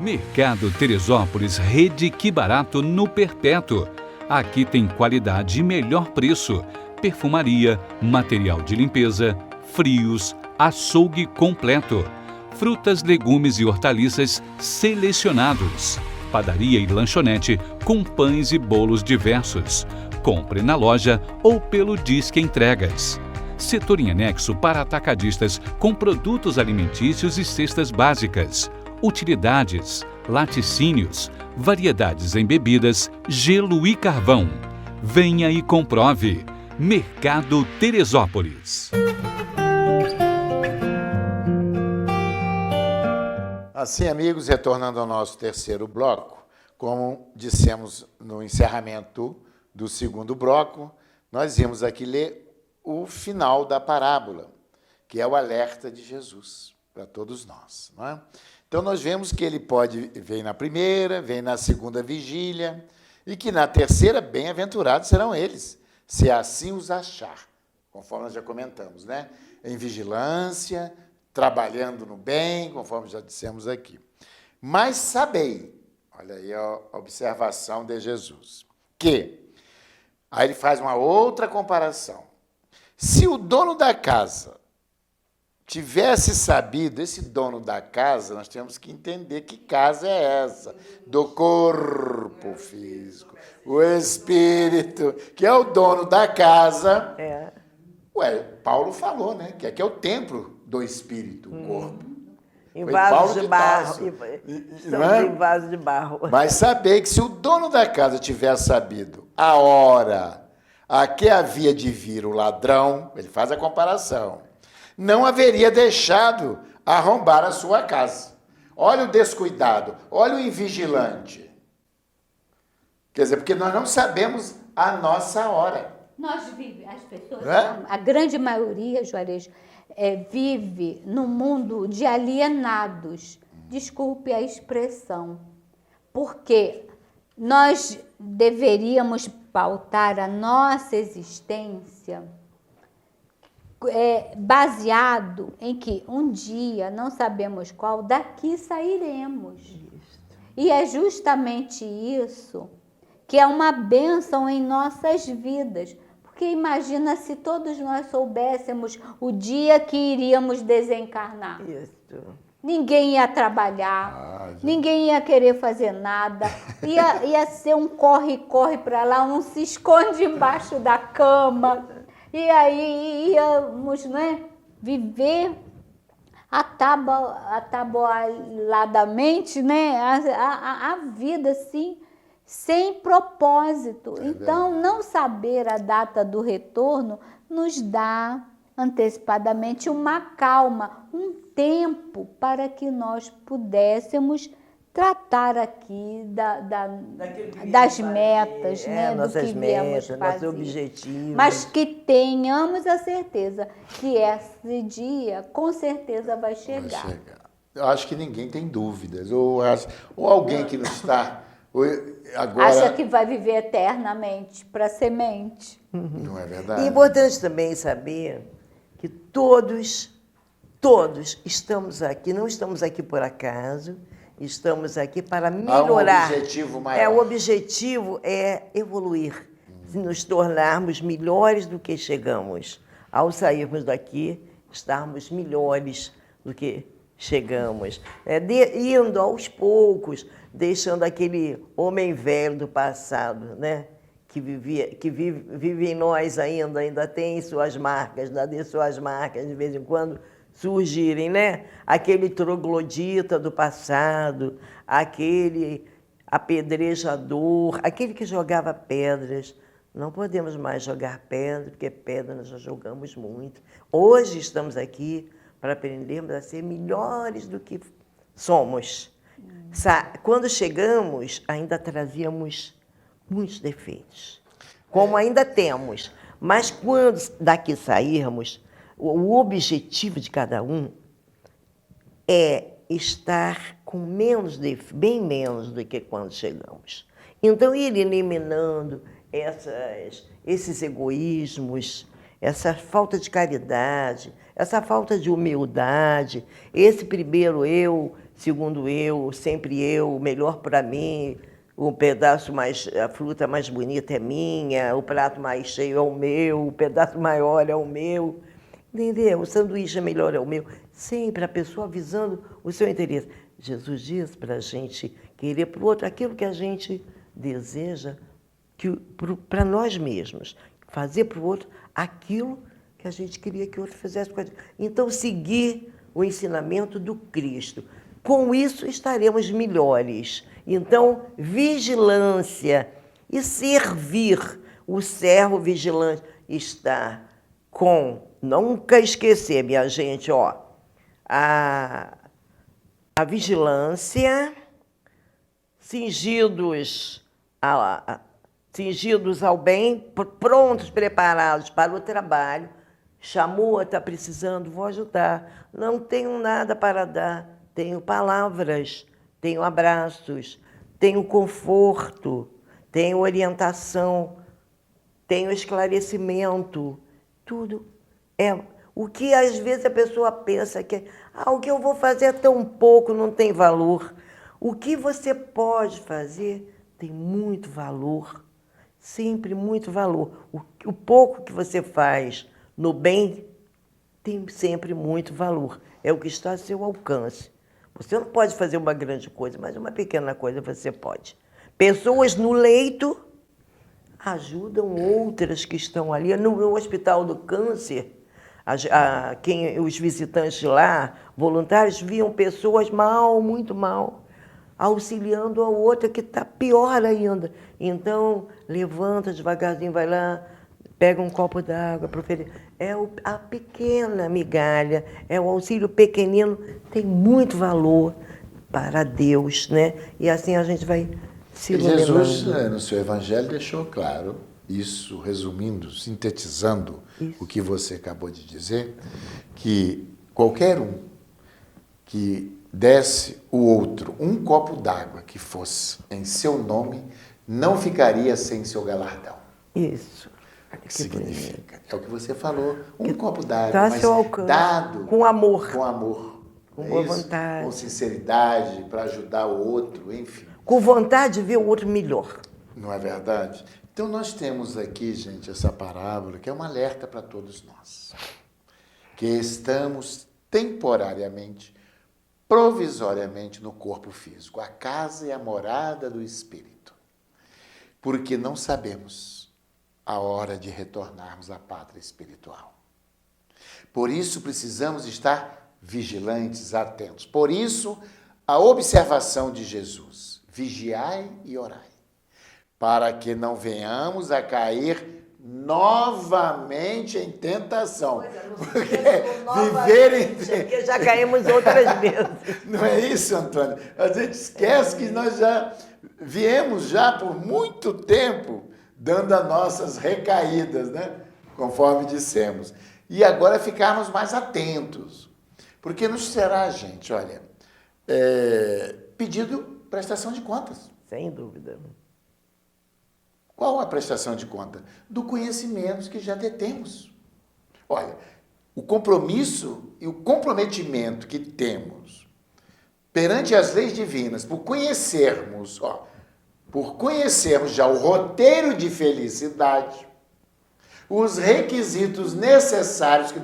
Mercado Teresópolis, Rede Que Barato no Perpétuo. Aqui tem qualidade e melhor preço. Perfumaria, material de limpeza, frios, açougue completo. Frutas, legumes e hortaliças selecionados. padaria e lanchonete com pães e bolos diversos. Compre na loja ou pelo Disque Entregas. Setor em anexo para atacadistas com produtos alimentícios e cestas básicas, utilidades, laticínios, variedades em bebidas, gelo e carvão. Venha e comprove. Mercado Teresópolis. Assim, amigos, retornando ao nosso terceiro bloco, como dissemos no encerramento do segundo bloco, nós vimos aqui ler o final da parábola, que é o alerta de Jesus para todos nós, não é? Então, nós vemos que ele vem na primeira, vem na segunda vigília, e que na terceira, bem-aventurados serão eles, se assim os achar, conforme nós já comentamos, né? Em vigilância, trabalhando no bem, conforme já dissemos aqui. Mas sabei, olha aí a observação de Jesus, que, aí ele faz uma outra comparação. Se o dono da casa tivesse sabido, esse dono da casa, nós temos que entender que casa é essa, do corpo físico, o espírito, que é o dono da casa. Paulo falou, né, que aqui é o templo do espírito, o corpo. Em vaso de barro. Estamos em vaso de barro. Mas saber que se o dono da casa tivesse sabido a hora a que havia de vir o ladrão, ele faz a comparação, não haveria deixado arrombar a sua casa. Olha o descuidado, olha o invigilante. Quer dizer, porque nós não sabemos a nossa hora. As pessoas, a grande maioria, Juarez, vive num mundo de alienados. Desculpe a expressão. Porque nós deveríamos pautar a nossa existência baseado em que um dia, não sabemos qual, daqui sairemos. E é justamente isso que é uma bênção em nossas vidas. Porque imagina se todos nós soubéssemos o dia que iríamos desencarnar. Isso. Ninguém ia trabalhar, ninguém ia querer fazer nada, ia ser um corre-corre para lá, um se esconde embaixo da cama, e aí íamos, né, viver ataboladamente, né, a vida assim, sem propósito. Então, não saber a data do retorno nos dá antecipadamente uma calma, um tempo para que nós pudéssemos tratar aqui das metas, né, do que viemos fazer. Nossos objetivos. Mas que tenhamos a certeza que esse dia, com certeza, vai chegar. Eu acho que ninguém tem dúvidas. Ou alguém que não está agora... Acha que vai viver eternamente para semente. Não é verdade? É importante também saber que todos estamos aqui, não estamos aqui por acaso, estamos aqui para melhorar. Há um objetivo maior. O objetivo é evoluir, nos tornarmos melhores do que chegamos. Ao sairmos daqui, estarmos melhores do que chegamos. Indo aos poucos, deixando aquele homem velho do passado, né? Que vive em nós ainda tem suas marcas, de vez em quando surgirem, né? Aquele troglodita do passado, aquele apedrejador, aquele que jogava pedras. Não podemos mais jogar pedra, porque pedra nós já jogamos muito. Hoje estamos aqui para aprendermos a ser melhores do que somos. Quando chegamos, ainda trazíamos muitos defeitos, como ainda temos. Mas quando daqui sairmos, o objetivo de cada um é estar com bem menos do que quando chegamos. Então, ir eliminando esses egoísmos, essa falta de caridade, essa falta de humildade, esse primeiro eu, segundo eu, sempre eu, melhor para mim, a fruta mais bonita é minha, o prato mais cheio é o meu, o pedaço maior é o meu, entendeu? O sanduíche melhor é o meu. Sempre a pessoa visando o seu interesse. Jesus diz para a gente querer para o outro aquilo que a gente deseja para nós mesmos. Fazer para o outro aquilo que a gente queria que o outro fizesse com a gente. Então, seguir o ensinamento do Cristo. Com isso, estaremos melhores. Então, vigilância e servir. O servo vigilante está com... Nunca esquecer, minha gente, ó, a vigilância, cingidos ao bem, prontos, preparados para o trabalho. Chamou, está precisando, vou ajudar. Não tenho nada para dar, tenho palavras, tenho abraços, tenho conforto, tenho orientação, tenho esclarecimento, tudo. O que às vezes a pessoa pensa que o que eu vou fazer é tão pouco, não tem valor. O que você pode fazer tem muito valor, sempre muito valor. O pouco que você faz no bem tem sempre muito valor. É o que está a seu alcance. Você não pode fazer uma grande coisa, mas uma pequena coisa você pode. Pessoas no leito ajudam outras que estão ali. No Hospital do Câncer, os visitantes lá, voluntários, viam pessoas mal, muito mal, auxiliando a outra que está pior ainda. Então, levanta devagarzinho, vai lá, pega um copo d'água para oferecer. É a pequena migalha, é o auxílio pequenino, tem muito valor para Deus, né? E assim a gente vai se iluminando. Jesus, no seu Evangelho, deixou claro isso, resumindo, sintetizando o que você acabou de dizer, que qualquer um que desse o outro um copo d'água que fosse em seu nome, não ficaria sem seu galardão. Isso. O que significa? É o que você falou, um copo d'água, Tá mas seu alcance, dado com amor. Com amor. Com boa vontade. Com sinceridade, para ajudar o outro, enfim. Com vontade de ver o outro melhor. Não é verdade? Então, nós temos aqui, gente, essa parábola, que é um alerta para todos nós. Que estamos temporariamente, provisoriamente no corpo físico, a casa e a morada do Espírito. Porque não sabemos a hora de retornarmos à pátria espiritual. Por isso, precisamos estar vigilantes, atentos. Por isso, a observação de Jesus: vigiai e orai, para que não venhamos a cair novamente em tentação. Porque Porque já caímos outras vezes. Não é isso, Antônio? A gente esquece que nós já viemos já por muito tempo dando as nossas recaídas, né? Conforme dissemos. E agora ficarmos mais atentos. Porque nos será, gente, olha, pedido prestação de contas. Sem dúvida. Qual a prestação de conta? Do conhecimento que já detemos. Olha, o compromisso e o comprometimento que temos perante as leis divinas, por conhecermos já o roteiro de felicidade, os requisitos necessários que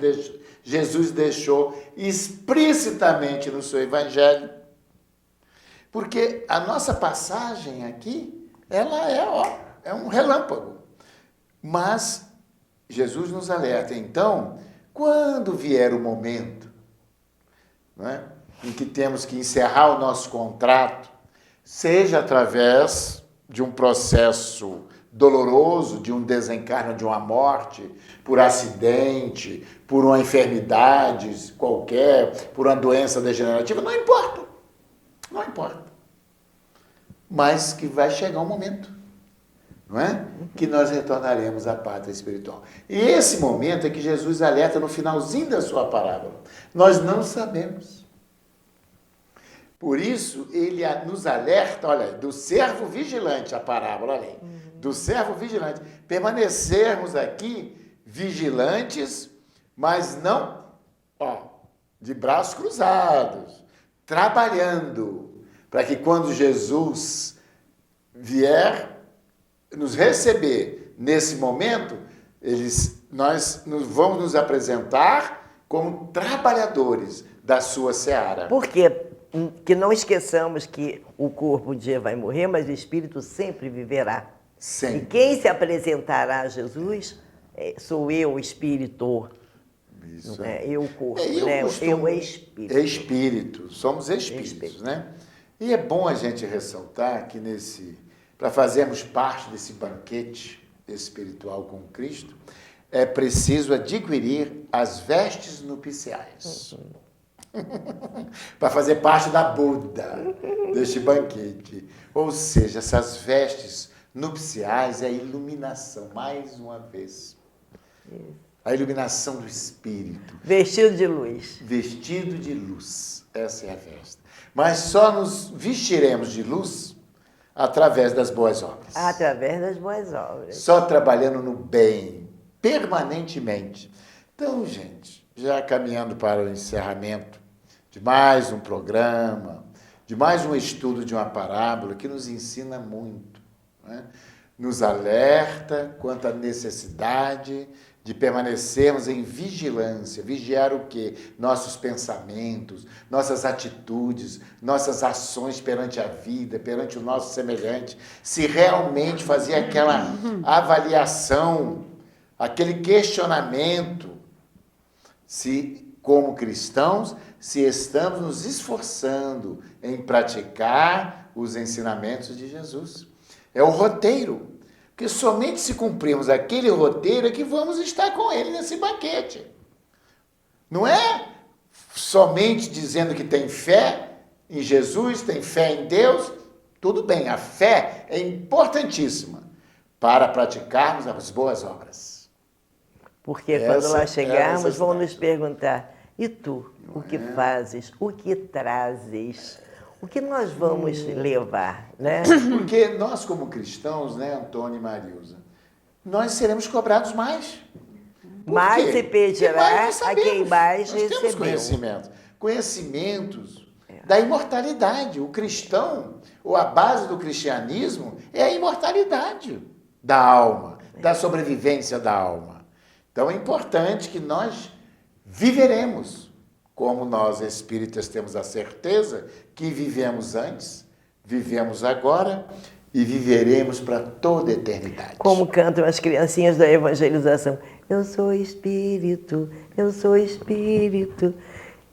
Jesus deixou explicitamente no seu Evangelho. Porque a nossa passagem aqui, ela é um relâmpago. Mas Jesus nos alerta, então, quando vier o momento, não é, em que temos que encerrar o nosso contrato, seja através de um processo doloroso, de um desencarno, de uma morte, por acidente, por uma enfermidade qualquer, por uma doença degenerativa, não importa. Não importa. Mas que vai chegar um momento, não é? Que nós retornaremos à pátria espiritual. E esse momento é que Jesus alerta no finalzinho da sua parábola. Nós não sabemos. Por isso, ele nos alerta, olha, do servo vigilante, a parábola, olha aí, do servo vigilante. Permanecermos aqui vigilantes, mas não, de braços cruzados, trabalhando, para que quando Jesus vier nos receber nesse momento, nós vamos nos apresentar como trabalhadores da sua seara. Porque que não esqueçamos que o corpo um dia vai morrer, mas o espírito sempre viverá. Sempre. E quem se apresentará a Jesus sou eu, o espírito. Isso. Não é eu, o corpo, eu né? costumo- Eu, espírito. Espírito, somos espíritos, né? E é bom a gente ressaltar que para fazermos parte desse banquete espiritual com Cristo, é preciso adquirir as vestes nupciais. Para fazer parte da Buda, deste banquete. Ou seja, essas vestes nupciais é a iluminação, mais uma vez. A iluminação do Espírito. Vestido de luz. Vestido de luz. Essa é a veste. Mas só nos vestiremos de luz através das boas obras. Através das boas obras. Só trabalhando no bem, permanentemente. Então, gente, já caminhando para o encerramento de mais um programa, de mais um estudo de uma parábola que nos ensina muito, né? Nos alerta quanto à necessidade de permanecermos em vigilância. Vigiar o quê? Nossos pensamentos, nossas atitudes, nossas ações perante a vida, perante o nosso semelhante. Se realmente fazer aquela avaliação, aquele questionamento, se, como cristãos, se estamos nos esforçando em praticar os ensinamentos de Jesus. É o roteiro. Porque somente se cumprirmos aquele roteiro é que vamos estar com ele nesse banquete. Não é somente dizendo que tem fé em Jesus, tem fé em Deus. Tudo bem, a fé é importantíssima para praticarmos as boas obras. Porque quando lá chegarmos, vão nos perguntar: e tu, o que fazes, o que trazes? O que nós vamos levar, né? Porque nós, como cristãos, né, Antônio e Marilza, nós seremos cobrados mais. Por Mais quê? se pedirá Porque a quem mais nós temos recebeu. Conhecimentos da imortalidade. O cristão, ou a base do cristianismo, é a imortalidade da alma, da sobrevivência da alma. Então é importante que nós viveremos. Como nós espíritas temos a certeza que vivemos antes, vivemos agora e viveremos para toda a eternidade. Como cantam as criancinhas da evangelização: eu sou espírito, eu sou espírito,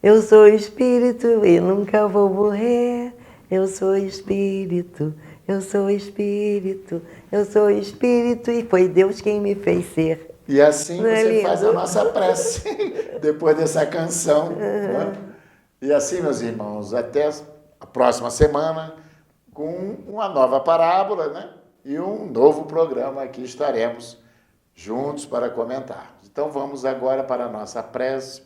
eu sou espírito e nunca vou morrer. Eu sou espírito, eu sou espírito, eu sou espírito e foi Deus quem me fez ser. E assim Não é você lindo? faz a nossa prece, depois dessa canção. Né? E assim, meus irmãos, até a próxima semana, com uma nova parábola, né? E um novo programa aqui estaremos juntos para comentar. Então vamos agora para a nossa prece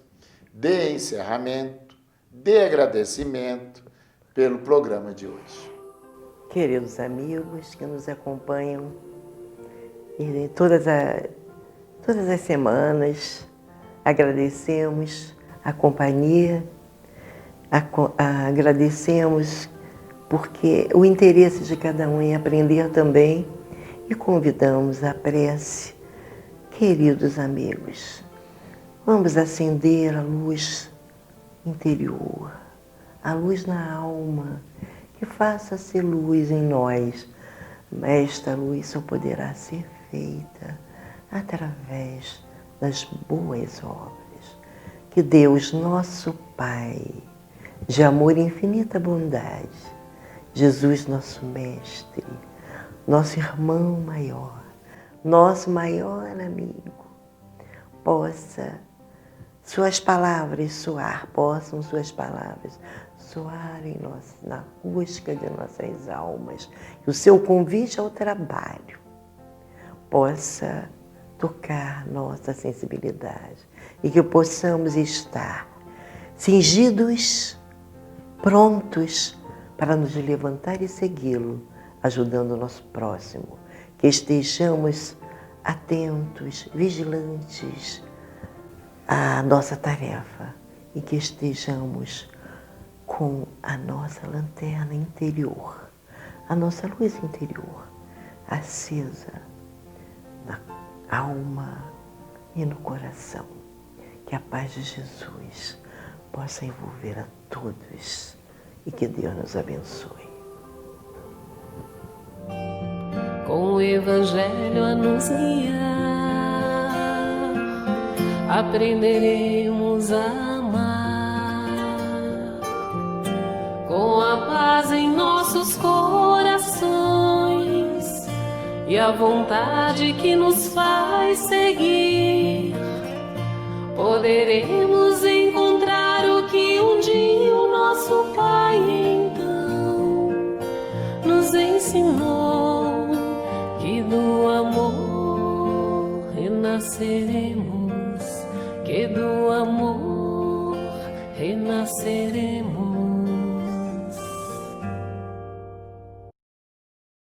de encerramento, de agradecimento pelo programa de hoje. Queridos amigos que nos acompanham e todas as semanas, agradecemos a companhia, agradecemos porque o interesse de cada um em aprender também e convidamos à prece. Queridos amigos, vamos acender a luz interior, a luz na alma, que faça-se luz em nós. Esta luz só poderá ser feita através das boas obras. Que Deus, nosso Pai, de amor e infinita bondade, Jesus, nosso Mestre, nosso irmão maior, nosso maior amigo, possam suas palavras soar na busca de nossas almas, que o seu convite ao trabalho possa tocar nossa sensibilidade e que possamos estar cingidos, prontos para nos levantar e segui-lo, ajudando o nosso próximo. Que estejamos atentos, vigilantes à nossa tarefa e que estejamos com a nossa lanterna interior, a nossa luz interior acesa na alma e no coração. Que a paz de Jesus possa envolver a todos e que Deus nos abençoe. Com o Evangelho a nos guiar, aprenderemos a amar. Com a paz em nossos corações e a vontade que nos faz seguir, poderemos encontrar o que um dia o nosso Pai então nos ensinou, que do amor renasceremos, que do amor renasceremos.